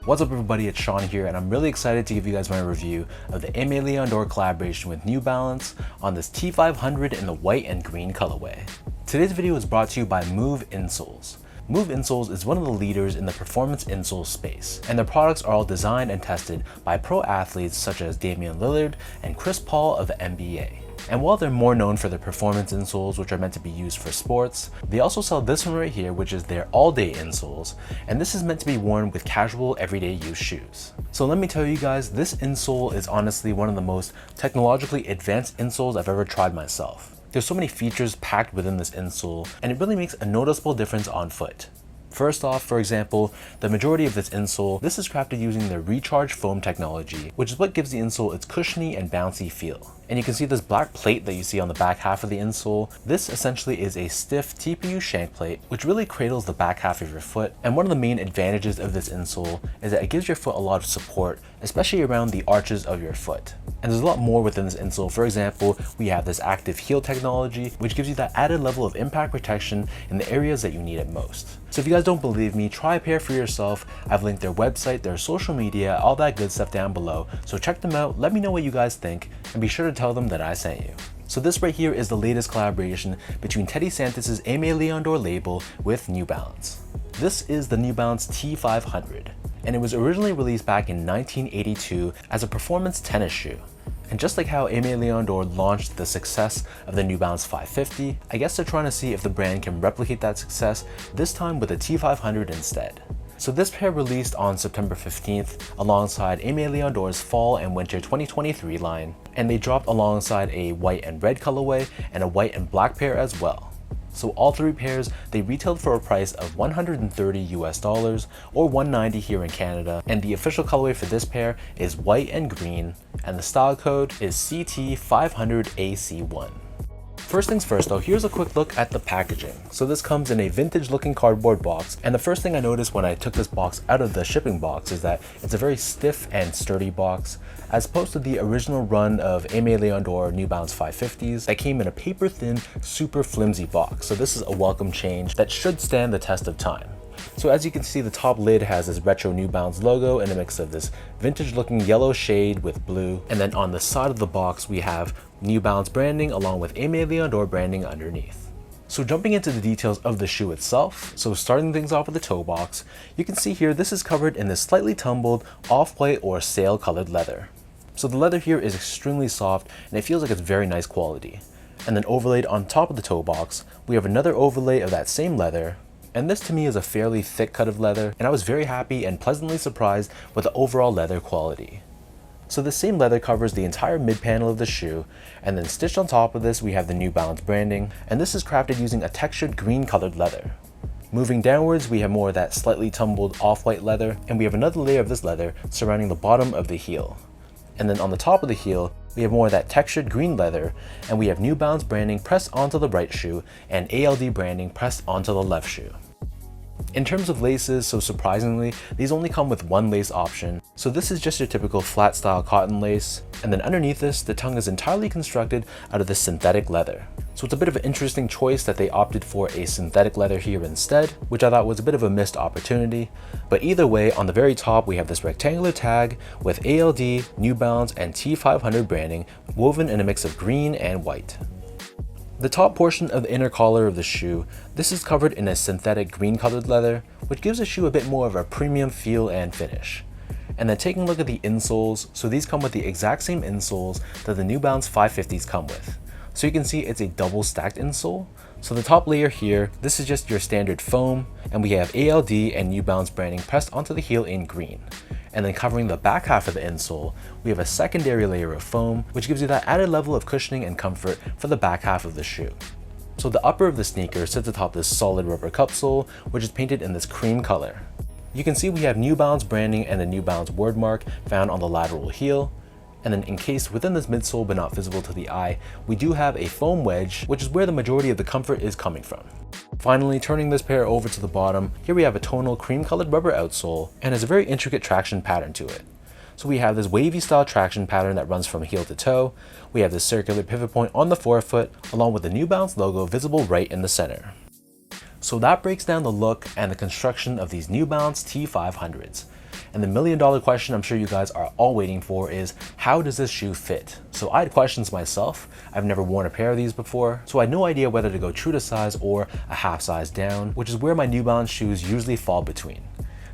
What's up everybody, it's Sean here and I'm really excited to give you guys my review of the Aimé Dore collaboration with New Balance on this T500 in the white and green colorway. Today's video is brought to you by Move Insoles. Move Insoles is one of the leaders in the performance insole space, and their products are all designed and tested by pro athletes such as Damian Lillard and Chris Paul of the NBA. And while they're more known for their performance insoles, which are meant to be used for sports, they also sell this one right here, which is their all-day insoles, and this is meant to be worn with casual, everyday use shoes. So let me tell you guys, this insole is honestly one of the most technologically advanced insoles I've ever tried myself. There's so many features packed within this insole, and it really makes a noticeable difference on foot. First off, for example, the majority of this insole, this is crafted using the recharge foam technology, which is what gives the insole its cushiony and bouncy feel. And you can see this black plate that you see on the back half of the insole. This essentially is a stiff TPU shank plate, which really cradles the back half of your foot. And one of the main advantages of this insole is that it gives your foot a lot of support, especially around the arches of your foot. And there's a lot more within this insole. For example, we have this active heel technology, which gives you that added level of impact protection in the areas that you need it most. So if you guys don't believe me, try a pair for yourself. I've linked their website, their social media, all that good stuff down below. So check them out, let me know what you guys think, and be sure to tell them that I sent you. So this right here is the latest collaboration between Teddy Santis' Aimé Dore label with New Balance. This is the New Balance T500, and it was originally released back in 1982 as a performance tennis shoe. And just like how Aimé Dore launched the success of the New Balance 550, I guess they're trying to see if the brand can replicate that success, this time with the T500 instead. So this pair released on September 15th alongside Aimé Dore's Fall and Winter 2023 line, and they dropped alongside a white and red colorway and a white and black pair as well. So all three pairs, they retailed for a price of $130 US or $190 here in Canada, and the official colorway for this pair is white and green, and the style code is CT500AC1. First things first though, here's a quick look at the packaging. So this comes in a vintage looking cardboard box, and the first thing I noticed when I took this box out of the shipping box is that it's a very stiff and sturdy box, as opposed to the original run of Aimé Dore New Balance 550s that came in a paper thin, super flimsy box. So this is a welcome change that should stand the test of time. So as you can see, the top lid has this retro New Balance logo in a mix of this vintage looking yellow shade with blue. And then on the side of the box, we have New Balance branding along with Aimé Dore branding underneath. So jumping into the details of the shoe itself, so starting things off with the toe box, you can see here this is covered in this slightly tumbled off-white or sail colored leather. So the leather here is extremely soft and it feels like it's very nice quality. And then overlaid on top of the toe box, we have another overlay of that same leather. And this to me is a fairly thick cut of leather, and I was very happy and pleasantly surprised with the overall leather quality. So the same leather covers the entire mid panel of the shoe, and then stitched on top of this we have the New Balance branding, and this is crafted using a textured green colored leather. Moving downwards, we have more of that slightly tumbled off-white leather, and we have another layer of this leather surrounding the bottom of the heel. And then on the top of the heel, we have more of that textured green leather, and we have New Balance branding pressed onto the right shoe and ALD branding pressed onto the left shoe. In terms of laces, so surprisingly, these only come with one lace option. So this is just your typical flat style cotton lace, and then underneath this, the tongue is entirely constructed out of this synthetic leather. So it's a bit of an interesting choice that they opted for a synthetic leather here instead, which I thought was a bit of a missed opportunity. But either way, on the very top, we have this rectangular tag with ALD, New Balance, and T500 branding woven in a mix of green and white. The top portion of the inner collar of the shoe, this is covered in a synthetic green colored leather, which gives the shoe a bit more of a premium feel and finish. And then taking a look at the insoles, so these come with the exact same insoles that the New Balance 550s come with. So you can see it's a double stacked insole. So the top layer here, this is just your standard foam, and we have ALD and New Balance branding pressed onto the heel in green. And then covering the back half of the insole, we have a secondary layer of foam, which gives you that added level of cushioning and comfort for the back half of the shoe. So the upper of the sneaker sits atop this solid rubber cupsole, which is painted in this cream color. You can see we have New Balance branding and the New Balance word mark found on the lateral heel. And then encased within this midsole but not visible to the eye, we do have a foam wedge, which is where the majority of the comfort is coming from. Finally, turning this pair over to the bottom, here we have a tonal cream colored rubber outsole and has a very intricate traction pattern to it. So we have this wavy style traction pattern that runs from heel to toe. We have this circular pivot point on the forefoot along with the New Balance logo visible right in the center. So that breaks down the look and the construction of these New Balance T500s. And the million-dollar question I'm sure you guys are all waiting for is, how does this shoe fit? So I had questions myself. I've never worn a pair of these before, so I had no idea whether to go true to size or a half size down, which is where my New Balance shoes usually fall between.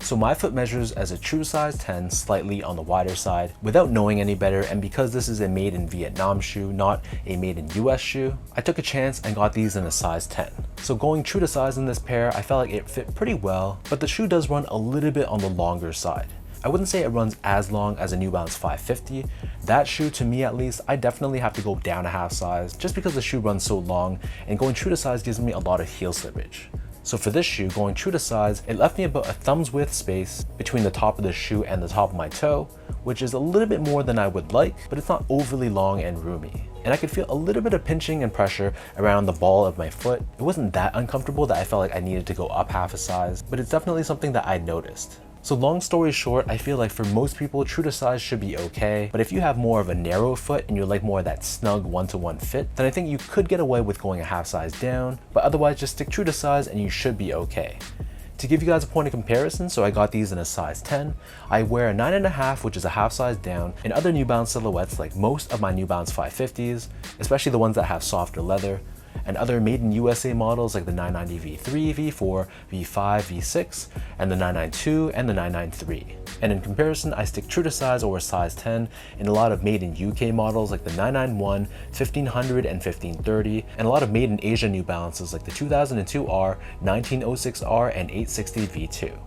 So my foot measures as a true size 10, slightly on the wider side. Without knowing any better, and because this is a made in Vietnam shoe, not a made in US shoe, I took a chance and got these in a size 10. So going true to size in this pair, I felt like it fit pretty well, but the shoe does run a little bit on the longer side. I wouldn't say it runs as long as a New Balance 550. That shoe, to me at least, I definitely have to go down a half size just because the shoe runs so long, and going true to size gives me a lot of heel slippage. So for this shoe, going true to size, it left me about a thumb's width space between the top of the shoe and the top of my toe, which is a little bit more than I would like, but it's not overly long and roomy. And I could feel a little bit of pinching and pressure around the ball of my foot. It wasn't that uncomfortable that I felt like I needed to go up half a size, but it's definitely something that I noticed. So long story short, I feel like for most people, true to size should be okay. But if you have more of a narrow foot and you like more of that snug one-to-one fit, then I think you could get away with going a half size down, but otherwise just stick true to size and you should be okay. To give you guys a point of comparison, so I got these in a size 10. I wear a 9.5, which is a half size down, in other New Balance silhouettes like most of my New Balance 550s, especially the ones that have softer leather, and other made in USA models like the 990 V3, V4, V5, V6, and the 992 and the 993. And in comparison, I stick true to size or a size 10 in a lot of made in UK models like the 991, 1500, and 1530, and a lot of made in Asia New Balances like the 2002R, 1906R, and 860 V2.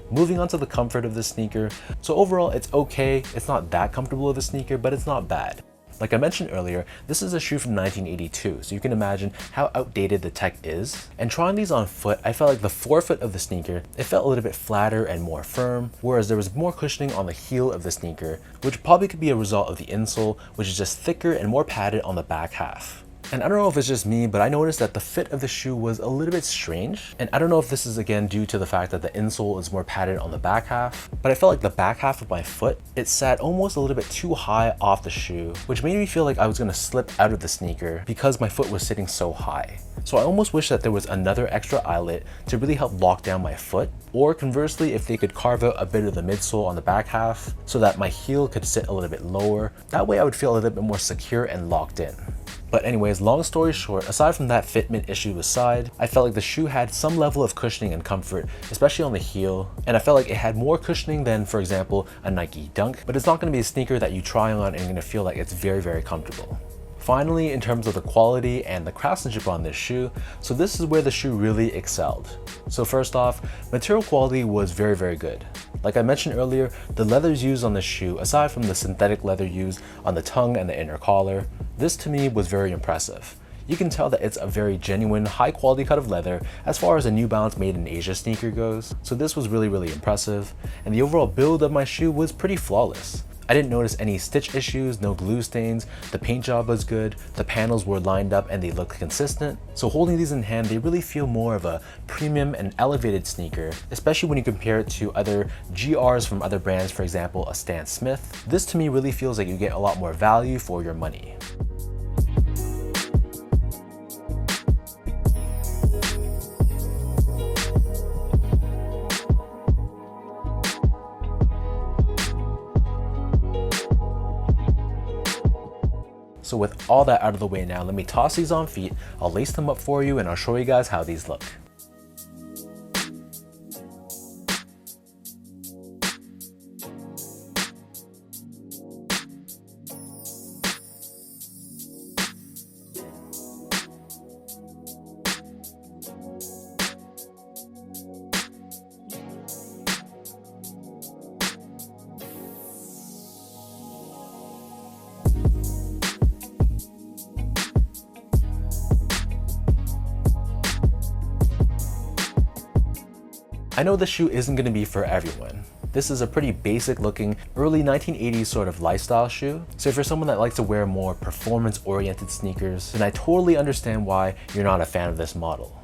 Moving on to the comfort of this sneaker. So overall, it's okay. It's not that comfortable of a sneaker, but it's not bad. Like I mentioned earlier, this is a shoe from 1982, so you can imagine how outdated the tech is. And trying these on foot, I felt like the forefoot of the sneaker, it felt a little bit flatter and more firm, whereas there was more cushioning on the heel of the sneaker, which probably could be a result of the insole, which is just thicker and more padded on the back half. And I don't know if it's just me, but I noticed that the fit of the shoe was a little bit strange. And I don't know if this is again due to the fact that the insole is more padded on the back half, but I felt like the back half of my foot, it sat almost a little bit too high off the shoe, which made me feel like I was gonna slip out of the sneaker because my foot was sitting so high. So I almost wish that there was another extra eyelet to really help lock down my foot, or conversely, if they could carve out a bit of the midsole on the back half so that my heel could sit a little bit lower. That way I would feel a little bit more secure and locked in. But anyways, long story short, aside from that fitment issue aside, I felt like the shoe had some level of cushioning and comfort, especially on the heel, and I felt like it had more cushioning than, for example, a Nike Dunk, but it's not going to be a sneaker that you try on and you're going to feel like it's very, very comfortable. Finally, in terms of the quality and the craftsmanship on this shoe, so this is where the shoe really excelled. So first off, material quality was very, very good. Like I mentioned earlier, the leathers used on the shoe, aside from the synthetic leather used on the tongue and the inner collar, this to me was very impressive. You can tell that it's a very genuine, high quality cut of leather as far as a New Balance made in Asia sneaker goes. So this was really, really impressive. And the overall build of my shoe was pretty flawless. I didn't notice any stitch issues, no glue stains, the paint job was good, the panels were lined up and they looked consistent. So holding these in hand, they really feel more of a premium and elevated sneaker, especially when you compare it to other GRs from other brands, for example, a Stan Smith. This to me really feels like you get a lot more value for your money. So with all that out of the way now, let me toss these on feet, I'll lace them up for you and I'll show you guys how these look. I know this shoe isn't going to be for everyone. This is a pretty basic looking early 1980s sort of lifestyle shoe. So if you're someone that likes to wear more performance oriented sneakers, then I totally understand why you're not a fan of this model.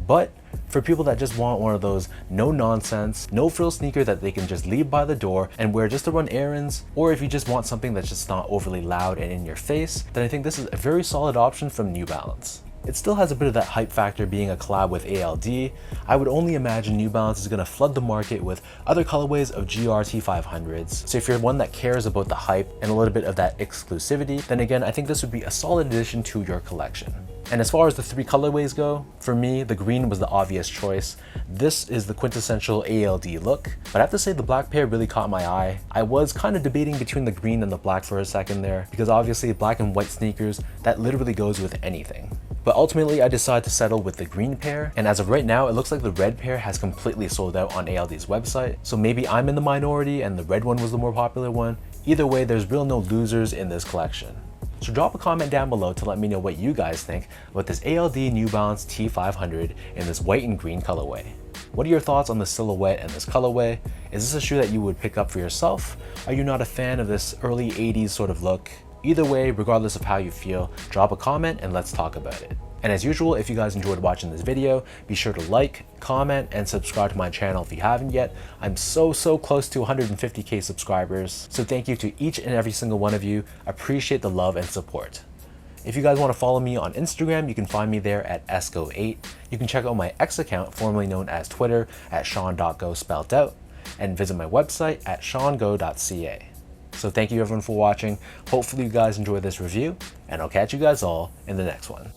But for people that just want one of those no nonsense, no frill sneaker that they can just leave by the door and wear just to run errands, or if you just want something that's just not overly loud and in your face, then I think this is a very solid option from New Balance. It still has a bit of that hype factor being a collab with ALD. I would only imagine New Balance is going to flood the market with other colorways of GR T500s. So if you're one that cares about the hype and a little bit of that exclusivity, then again, I think this would be a solid addition to your collection. And as far as the 3 colorways go, for me, the green was the obvious choice. This is the quintessential ALD look, but I have to say the black pair really caught my eye. I was kind of debating between the green and the black for a second there, because obviously black and white sneakers, that literally goes with anything. But ultimately, I decided to settle with the green pair, and as of right now, it looks like the red pair has completely sold out on ALD's website, so maybe I'm in the minority and the red one was the more popular one. Either way, there's real no losers in this collection. So drop a comment down below to let me know what you guys think about this ALD New Balance T500 in this white and green colorway. What are your thoughts on the silhouette and this colorway? Is this a shoe that you would pick up for yourself? Are you not a fan of this early 80s sort of look? Either way, regardless of how you feel, drop a comment and let's talk about it. And as usual, if you guys enjoyed watching this video, be sure to like, comment, and subscribe to my channel if you haven't yet. I'm so close to 150k subscribers, so thank you to each and every single one of you. Appreciate the love and support. If you guys want to follow me on Instagram, you can find me there at esco8. You can check out my X account, formerly known as Twitter, at sean.go spelled out, and visit my website at seango.ca. So thank you everyone for watching. Hopefully you guys enjoyed this review, and I'll catch you guys all in the next one.